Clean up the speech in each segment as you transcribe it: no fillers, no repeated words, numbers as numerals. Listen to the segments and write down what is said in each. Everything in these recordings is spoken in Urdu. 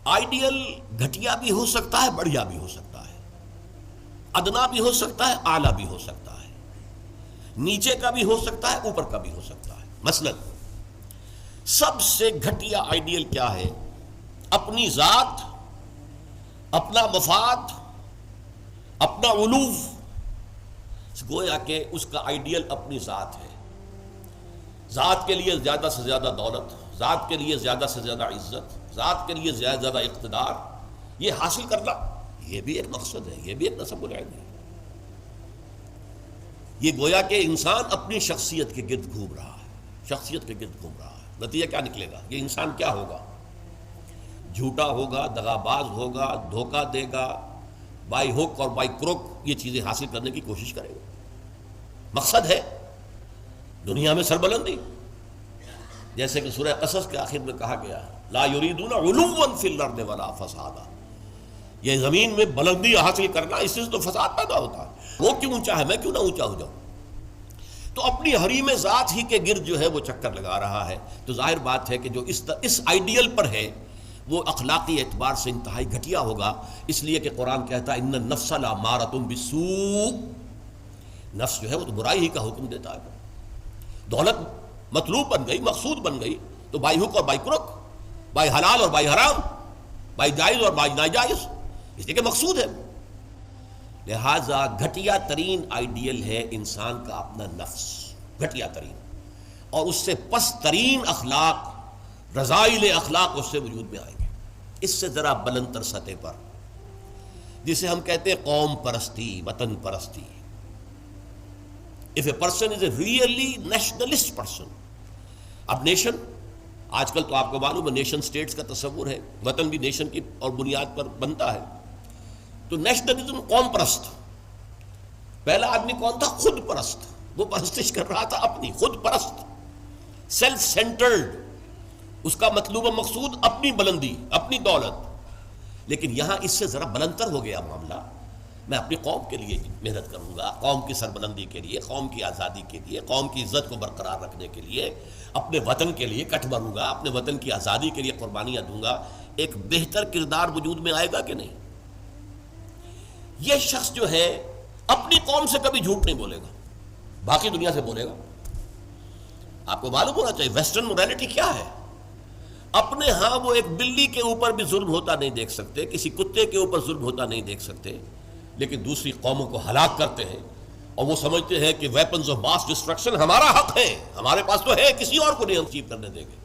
آئیڈیل گھٹیا بھی ہو سکتا ہے، بڑھیا بھی ہو سکتا ہے، ادنا بھی ہو سکتا ہے، اعلیٰ بھی ہو سکتا ہے، نیچے کا بھی ہو سکتا ہے، اوپر کا بھی ہو سکتا ہے۔ مثلا سب سے گھٹیا آئیڈیل کیا ہے؟ اپنی ذات، اپنا مفاد، اپنا علو۔ گویا کہ اس کا آئیڈیل اپنی ذات ہے، ذات کے لیے زیادہ سے زیادہ دولت، ذات کے لیے زیادہ سے زیادہ عزت، ذات کے لیے زیادہ سے زیادہ اقتدار، یہ حاصل کرنا، یہ بھی ایک مقصد ہے، یہ بھی ایک نصب العین ہے۔ یہ گویا کہ انسان اپنی شخصیت کے گرد گھوم رہا ہے، شخصیت کے گرد گھوم رہا ہے۔ نتیجہ کیا نکلے گا؟ یہ انسان کیا ہوگا؟ جھوٹا ہوگا، دغاباز ہوگا، دھوکہ دے گا، بائی ہک اور بائی کروک یہ چیزیں حاصل کرنے کی کوشش کرے گا۔ مقصد ہے دنیا میں سربلندی، جیسے کہ سورہ قصص کے آخر میں کہا گیا ہے لا یریدون علوا فی الارض ولا فسادا، یہ زمین میں بلندی حاصل کرنا، اس سے تو فساد پیدا ہوتا ہے۔ وہ کیوں اونچا ہے، میں کیوں نہ اونچا ہو جاؤں؟ تو اپنی حریم ذات ہی کے گرد جو ہے وہ چکر لگا رہا ہے۔ تو ظاہر بات ہے کہ جو اس آئیڈیل پر ہے وہ اخلاقی اعتبار سے انتہائی گھٹیا ہوگا، اس لیے کہ قرآن کہتا ہے ان النفس لامارۃ بالسوء، نفس جو ہے وہ تو برائی ہی کا حکم دیتا ہے۔ دولت مطلوب بن گئی، مقصود بن گئی، تو بائی ہک اور بائی کروک، بائی حلال اور بائی حرام، بائی جائز اور بائی ناجائز، اس لیے کہ مقصود ہے۔ لہذا گھٹیا ترین آئیڈیل ہے انسان کا اپنا نفس، گھٹیا ترین، اور اس سے پست ترین اخلاق، رذائل اخلاق اس سے وجود میں آئیں گے۔ اس سے ذرا بلند تر سطح پر، جسے ہم کہتے ہیں قوم پرستی، وطن پرستی۔ If a person is a really nationalist person، اب نیشن، آج کل تو آپ کو معلوم ہے نیشن سٹیٹس کا تصور ہے، وطن بھی نیشن کی اور بنیاد پر بنتا ہے۔ تو نیشنلزم قوم پرست، پہلا آدمی کون تھا؟ خود پرست، وہ پرستش کر رہا تھا اپنی، خود پرست، سیلف سینٹرڈ، اس کا مطلوبہ مقصود اپنی بلندی، اپنی دولت۔ لیکن یہاں اس سے ذرا بلندتر ہو گیا معاملہ، میں اپنی قوم کے لیے محنت کروں گا، قوم کی سربلندی کے لیے، قوم کی آزادی کے لیے، قوم کی عزت کو برقرار رکھنے کے لیے، اپنے وطن کے لیے کٹ مروں گا، اپنے وطن کی آزادی کے لیے قربانیاں دوں گا۔ ایک بہتر کردار وجود میں آئے گا کہ نہیں؟ یہ شخص جو ہے اپنی قوم سے کبھی جھوٹ نہیں بولے گا، باقی دنیا سے بولے گا۔ آپ کو معلوم ہونا چاہیے ویسٹرن مورالٹی کیا ہے۔ اپنے ہاں وہ ایک بلی کے اوپر بھی ظلم ہوتا نہیں دیکھ سکتے، کسی کتے کے اوپر ظلم ہوتا نہیں دیکھ سکتے، لیکن دوسری قوموں کو ہلاک کرتے ہیں، اور وہ سمجھتے ہیں کہ ویپنز آف ماس ڈسٹرکشن ہمارا حق ہے، ہمارے پاس تو ہے، کسی اور کو نہیں ہم اچیو کرنے دیں گے۔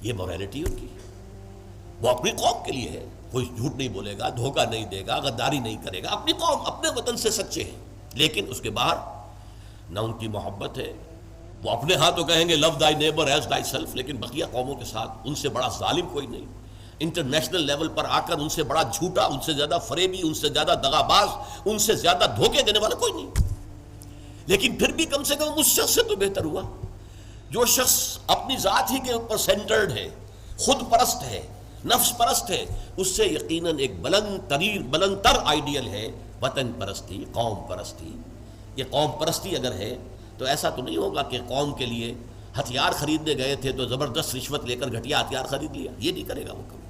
یہ مورالٹی ان کی، وہ اپنی قوم کے لیے ہے، کوئی جھوٹ نہیں بولے گا، دھوکہ نہیں دے گا، غداری نہیں کرے گا، اپنی قوم، اپنے وطن سے سچے ہیں۔ لیکن اس کے باہر نہ ان کی محبت ہے، وہ اپنے ہاں تو کہیں گے لو دائی نیبر ایز ڈائی سیلف، لیکن بقیہ قوموں کے ساتھ ان سے بڑا ظالم کوئی نہیں، انٹرنیشنل لیول پر آ کر ان سے بڑا جھوٹا، ان سے زیادہ فریبی، ان سے زیادہ دغاباز، ان سے زیادہ دھوکے دینے والا کوئی نہیں۔ لیکن پھر بھی کم سے کم اس شخص سے تو بہتر ہوا جو شخص اپنی ذات ہی کے اوپر سینٹرڈ ہے، خود پرست ہے، نفس پرست ہے، اس سے یقیناً ایک بلند تر آئیڈیل ہے وطن پرستی، قوم پرستی۔ یہ قوم پرستی اگر ہے تو ایسا تو نہیں ہوگا کہ قوم کے لیے ہتھیار خریدنے گئے تھے تو زبردست رشوت لے کر گھٹیا ہتھیار خرید لیا، یہ نہیں کرے گا وہ کبھی۔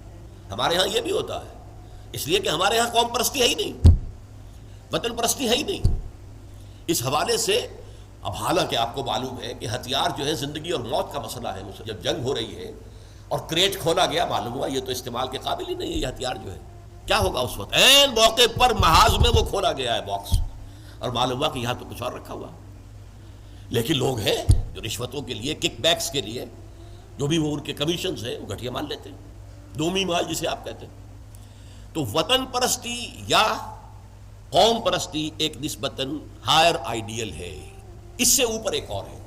ہمارے ہاں یہ بھی ہوتا ہے، اس لیے کہ ہمارے ہاں قوم پرستی ہے ہی نہیں، وطن پرستی ہے ہی نہیں۔ اس حوالے سے اب حالانکہ آپ کو معلوم ہے کہ ہتھیار جو ہے زندگی اور موت کا مسئلہ ہے، جب جنگ ہو رہی ہے اور کریٹ کھولا گیا، معلوم ہوا یہ تو استعمال کے قابل ہی نہیں ہے یہ ہتھیار جو ہے، کیا ہوگا اس وقت؟ عین موقع پر محاذ میں وہ کھولا گیا ہے باکس، اور معلوم ہوا کہ یہاں تو کچھ اور رکھا ہوا۔ لیکن لوگ ہیں جو رشوتوں کے لیے، کک بیکس کے لیے، جو بھی وہ ان کے کمیشنز ہیں، وہ گھٹیا مال لیتے ہیں، دومی مال جسے آپ کہتے ہیں۔ تو وطن پرستی یا قوم پرستی ایک نسبتاً ہائر آئیڈیل ہے، اس سے اوپر ایک اور ہے۔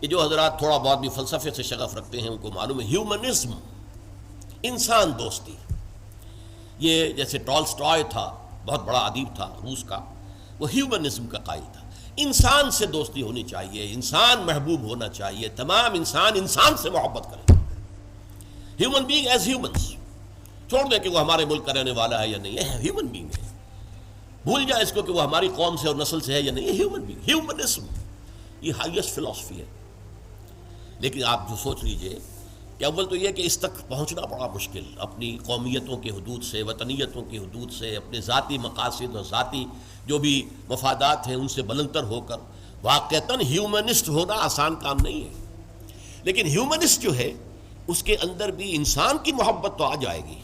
یہ جو حضرات تھوڑا بہت بھی فلسفے سے شغف رکھتے ہیں ان کو معلوم ہے ہیومنزم، انسان دوستی۔ یہ جیسے ٹالسٹائے تھا، بہت بڑا ادیب تھا روس کا، وہ ہیومنزم کا قائل تھا، انسان سے دوستی ہونی چاہیے، انسان محبوب ہونا چاہیے، تمام انسان انسان سے محبت کریں، ہیومن بینگ ایز ہیومنس، چھوڑ دیں کہ وہ ہمارے ملک کا رہنے والا ہے یا نہیں ہے، ہیومن بینگ ہے، بھول جائیں اس کو کہ وہ ہماری قوم سے اور نسل سے ہے یا نہیں ہے، ہیومن بینگ، ہیومنزم یہ ہائیسٹ فلسفی ہے۔ لیکن آپ جو سوچ لیجئے کہ اول تو یہ کہ اس تک پہنچنا بڑا مشکل، اپنی قومیتوں کی حدود سے، وطنیتوں کی حدود سے، اپنے ذاتی مقاصد اور ذاتی جو بھی مفادات ہیں ان سے بلندر ہو کر واقعتاً ہیومنسٹ ہونا آسان کام نہیں ہے۔ لیکن ہیومنسٹ جو ہے اس کے اندر بھی انسان کی محبت تو آ جائے گی،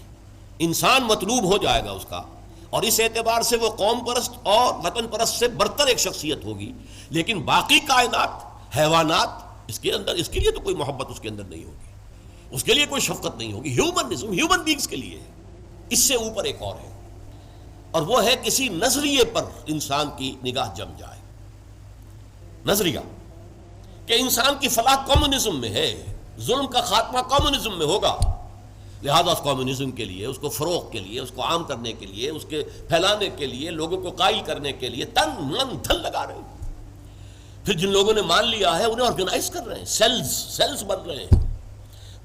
انسان مطلوب ہو جائے گا اس کا، اور اس اعتبار سے وہ قوم پرست اور وطن پرست سے برتر ایک شخصیت ہوگی۔ لیکن باقی کائنات، حیوانات، اس کے اندر، اس کے لیے تو کوئی محبت اس کے اندر نہیں ہوگی، اس کے لیے کوئی شفقت نہیں ہوگی۔ ہیومنزم ہیومن بینگز کے لیے ہے، اس سے اوپر ایک اور ہے، اور وہ ہے کسی نظریے پر انسان کی نگاہ جم جائے۔ نظریہ کہ انسان کی فلاح کمیونزم میں ہے، ظلم کا خاتمہ کمیونزم میں ہوگا، لہذا اس کمیونزم کے لیے، اس کو فروغ کے لیے، اس کو عام کرنے کے لیے، اس کے پھیلانے کے لیے، لوگوں کو قائل کرنے کے لیے تن من دھن لگا رہے ہیں۔ پھر جن لوگوں نے مان لیا ہے انہیں آرگنائز کر رہے ہیں، سیلز بن رہے ہیں،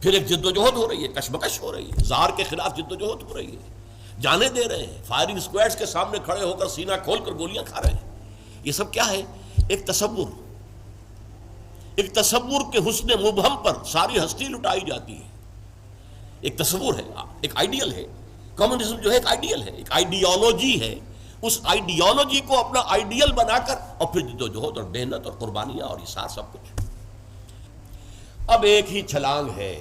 پھر ایک جد و جہد ہو رہی ہے، کشمکش ہو رہی ہے، زہر کے خلاف جد و جہد ہو رہی ہے، جانے دے رہے ہیں، فائرنگ اسکواڈز کے سامنے کھڑے ہو کر سینہ کھول کر گولیاں کھا رہے ہیں۔ یہ سب کیا ہے؟ ایک تصور کے حسن مبہم پر ساری ہستی لٹائی جاتی ہے۔ ایک تصور ہے، ایک آئیڈیل ہے، کمیونزم جو ہے ایک آئیڈیل ہے، ایک آئیڈیالوجی ہے۔ اس آئیڈیالوجی کو اپنا آئیڈیل بنا کر اور پھر جد و جہد اور محنت اور قربانیاں اور اثار سب کچھ۔ اب ایک ہی چھلانگ ہے،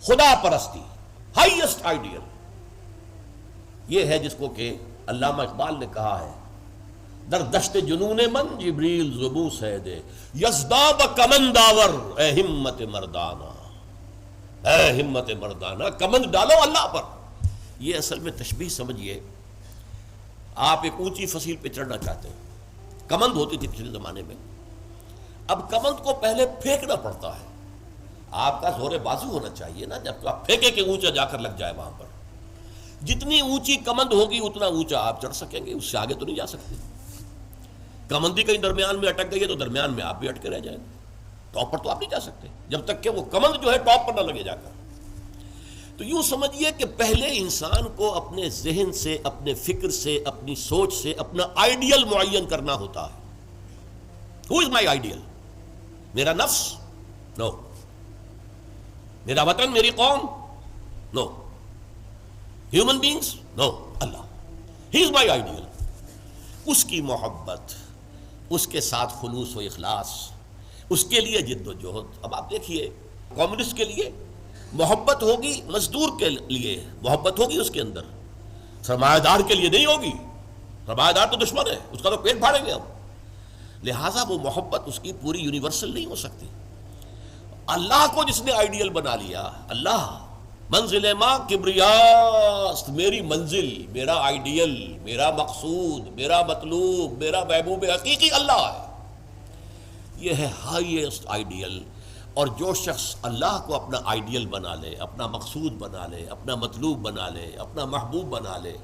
خدا پرستی، ہائیسٹ آئیڈیل۔ یہ ہے جس کو کہ علامہ اقبال نے کہا ہے، در دشت جنون من جبریل زبوں سے دے یزداد کمند آور اے ہمت مردانہ، اے ہمت مردانہ، کمند ڈالو اللہ پر۔ یہ اصل میں تشبیہ سمجھیے، آپ ایک اونچی فصیل پہ چڑھنا چاہتے ہیں، کمند ہوتی تھی پچھلے زمانے میں، اب کمند کو پہلے پھینکنا پڑتا ہے، آپ کا زور بازو ہونا چاہیے نا، جب تو آپ پھینکے کہ اونچا جا کر لگ جائے وہاں پر۔ جتنی اونچی کمند ہوگی اتنا اونچا آپ چڑھ سکیں گے، اس سے آگے تو نہیں جا سکتے۔ کمندی کہیں درمیان میں اٹک گئی ہے تو درمیان میں آپ بھی اٹکے رہ جائیں گے، ٹاپ پر تو آپ نہیں جا سکتے جب تک کہ وہ کمند جو ہے ٹاپ پر نہ لگے جا کر۔ تو یوں سمجھیے کہ پہلے انسان کو اپنے ذہن سے، اپنے فکر سے، اپنی سوچ سے اپنا آئیڈیل معین کرنا ہوتا ہے۔ Who is my ideal? میرا نفس؟ نو۔ میرا وطن، میری قوم؟ نو۔ Human beings? نو۔ اللہ، ہی از مائی آئیڈیل۔ اس کی محبت، اس کے ساتھ خلوص و اخلاص، اس کے لیے جد و جہد۔ اب آپ دیکھیے، کمیونسٹ کے لیے محبت ہوگی، مزدور کے لیے محبت ہوگی اس کے اندر، سرمایہ دار کے لیے نہیں ہوگی۔ سرمایہ دار تو دشمن ہے، اس کا تو پیٹ پھاڑیں گے ہم، لہٰذا وہ محبت اس کی پوری یونیورسل نہیں ہو سکتی۔ اللہ کو جس نے آئیڈیل بنا لیا، اللہ منزل ماں کبریاست، میری منزل، میرا آئیڈیل، میرا مقصود، میرا مطلوب، میرا محبوب حقیقی اللہ ہے، یہ ہے ہائیسٹ آئیڈیل۔ اور جو شخص اللہ کو اپنا آئیڈیل بنا لے، اپنا مقصود بنا لے، اپنا مطلوب بنا لے، اپنا محبوب بنا لے،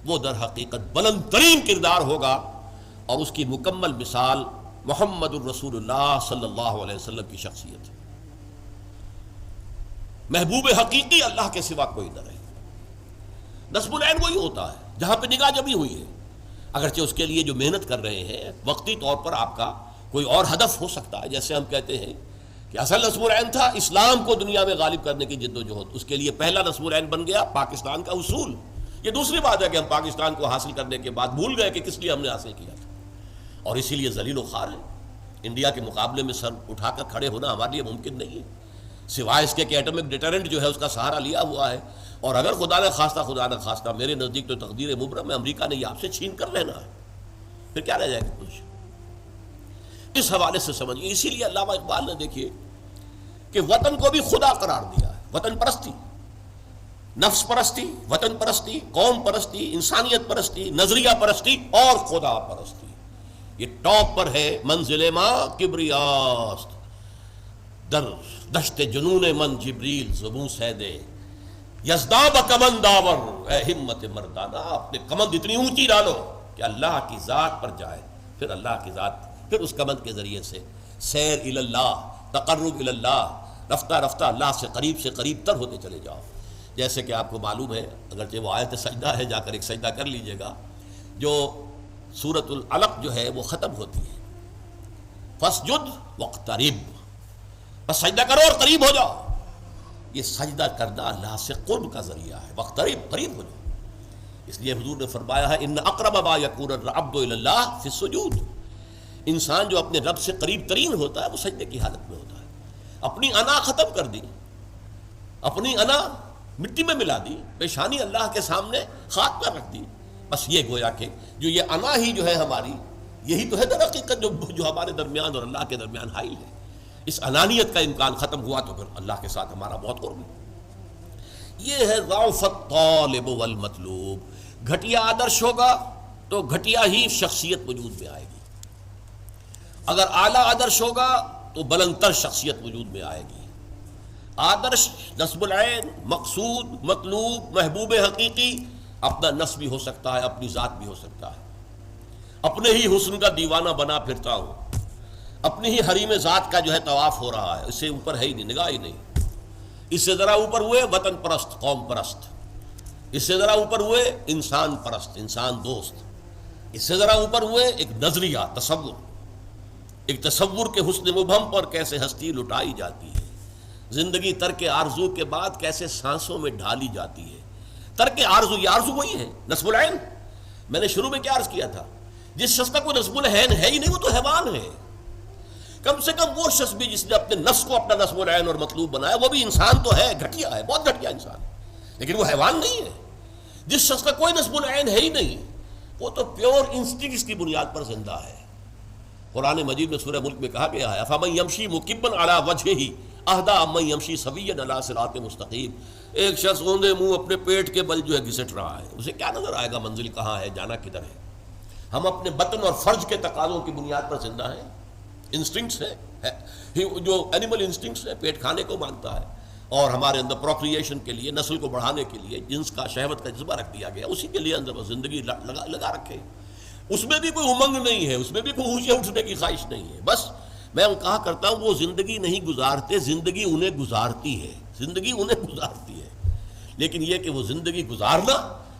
وہ در حقیقت بلند ترین کردار ہوگا، اور اس کی مکمل مثال محمد الرسول اللہ صلی اللہ علیہ وسلم کی شخصیت ہے۔ محبوب حقیقی اللہ کے سوا کوئی نہ رہے۔ نصب العین وہی ہوتا ہے جہاں پہ نگاہ جمی ہوئی ہے، اگرچہ اس کے لیے جو محنت کر رہے ہیں وقتی طور پر آپ کا کوئی اور ہدف ہو سکتا ہے، جیسے ہم کہتے ہیں کہ اصل نصب العین تھا اسلام کو دنیا میں غالب کرنے کی جد و جہد، اس کے لیے پہلا نصب العین بن گیا پاکستان کا حصول۔ یہ دوسری بات ہے کہ ہم پاکستان کو حاصل کرنے کے بعد بھول گئے کہ کس لیے ہم نے حاصل کیا تھا، اور اسی لیے ذلیل و خوار ہے۔ انڈیا کے مقابلے میں سر اٹھا کر کھڑے ہونا ہمارے لیے ممکن نہیں ہے، سوائے اس کے کہ ایٹمک ڈیٹرنٹ جو ہے اس کا سہارا لیا ہوا ہے، اور اگر خدا نہ خواستہ میرے نزدیک تو تقدیر مبرم ہے، امریکہ نے یہ آپ سے چھین کر لینا ہے، پھر کیا رہ جائے گا کچھ۔ اس حوالے سے سمجھیے، اسی لیے علامہ اقبال نے دیکھیے کہ وطن کو بھی خدا قرار دیا ہے۔ وطن پرستی، نفس پرستی، وطن پرستی، قوم پرستی، انسانیت پرستی، نظریہ پرستی اور خدا پرستی، یہ ٹاپ پر ہے۔ منزل ماں کبریاست، در دشت جنون من جبریل زبوں سے دے یزداد کمند آور اے ہمت مردانہ، اپنے کمند اتنی اونچی ڈالو کہ اللہ کی ذات پر جائے، پھر اللہ کی ذات، پھر اس کمند کے ذریعے سے سیر اللہ، تقرب اللہ، رفتہ رفتہ اللہ سے قریب تر ہوتے چلے جاؤ۔ جیسے کہ آپ کو معلوم ہے، اگرچہ وہ آیت سجدہ ہے، جا کر ایک سجدہ کر لیجئے گا، جو سورۃ العلق جو ہے وہ ختم ہوتی ہے فَاسْجُدْ وَاقْتَرِب، بس سجدہ کرو اور قریب ہو جاؤ۔ یہ سجدہ کرنا اللہ سے قرب کا ذریعہ ہے، وقت قریب ہو جاؤ۔ اس لیے حضور نے فرمایا ہے ان اقرب ما یکون العبد الی اللہ فی السجود، انسان جو اپنے رب سے قریب ترین ہوتا ہے وہ سجدے کی حالت میں ہوتا ہے۔ اپنی انا ختم کر دی، اپنی انا مٹی میں ملا دی، پیشانی اللہ کے سامنے خاک پر رکھ دی، بس یہ گویا کہ جو یہ انا ہی جو ہے ہماری، یہی تو ہے در حقیقت جو ہمارے درمیان اور اللہ کے درمیان حائل ہے۔ اس انانیت کا امکان ختم ہوا تو پھر اللہ کے ساتھ ہمارا بہت قرب ہے۔ یہ ہے ضعف الطالب والمطلوب، گھٹیا آدرش ہوگا تو گھٹیا ہی شخصیت وجود میں آئے گی، اگر اعلیٰ آدرش ہوگا تو بلندتر شخصیت وجود میں آئے گی۔ آدرش نصب العین، مقصود، مطلوب، محبوب حقیقی اپنا نصب بھی ہو سکتا ہے، اپنی ذات بھی ہو سکتا ہے۔ اپنے ہی حسن کا دیوانہ بنا پھرتا ہوں، اپنی ہی حریم ذات کا جو ہے طواف ہو رہا ہے، اس سے اوپر ہے ہی نہیں، نگاہ ہی نہیں۔ اس سے ذرا اوپر ہوئے وطن پرست، قوم پرست، اس سے ذرا اوپر ہوئے انسان پرست، انسان دوست، اس سے ذرا اوپر ہوئے ایک نظریہ، تصور، ایک تصور کے حسن مبہم پر کیسے ہستی لٹائی جاتی ہے، زندگی ترک آرزو کے بعد کیسے سانسوں میں ڈھالی جاتی ہے۔ ترک آرزو، یہ آرزو وہی ہے نصب العین۔ میں نے شروع میں کیا عرض کیا تھا، جس شخص کا کوئی نصب العین ہے ہی نہیں وہ تو حیوان ہے۔ کم سے کم وہ شخص بھی جس نے اپنے نفس کو اپنا نصب العین اور مطلوب بنایا وہ بھی انسان تو ہے، گھٹیا ہے، بہت گھٹیا انسان ہے، لیکن وہ حیوان نہیں ہے۔ جس شخص کا کوئی نصب العین ہے ہی نہیں وہ تو پیور انسٹنکٹس کی بنیاد پر زندہ ہے۔ قرآن مجید میں سورہ ملک میں کہا گیا ہے افمن یمشی مکبا علی وجہہ اہدی امن یمشی سویا علی صراط مستقیم۔ ایک شخص اوندے منہ اپنے پیٹ کے بل جو ہے گھسٹ رہا ہے، اسے کیا نظر آئے گا منزل کہاں ہے، جانا کدھر ہے؟ ہم اپنے بطن اور فرج کے تقاضوں کی بنیاد پر زندہ ہیں۔ انسٹنکٹس ہے، جو اینیمل انسٹنکٹس ہے، پیٹ کھانے کو مانگتا ہے، اور ہمارے اندر پروکریشن کے لیے، نسل کو بڑھانے کے لیے جنس کا، شہوت کا جذبہ رکھ دیا گیا، اسی کے لیے اندر زندگی لگا رکھے۔ اس میں بھی کوئی امنگ نہیں ہے، اس میں بھی کوئی اونچے اٹھنے کی خواہش نہیں ہے۔ بس میں کہا کرتا ہوں وہ زندگی نہیں گزارتے، زندگی انہیں گزارتی ہے، زندگی انہیں گزارتی ہے۔ لیکن یہ کہ وہ زندگی گزارنا،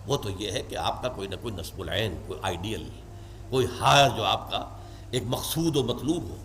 وہ تو یہ ہے کہ آپ کا کوئی نہ کوئی نصب العین، کوئی آئیڈیل، کوئی ہائر جو آپ کا ایک مقصود و مطلوب ہو۔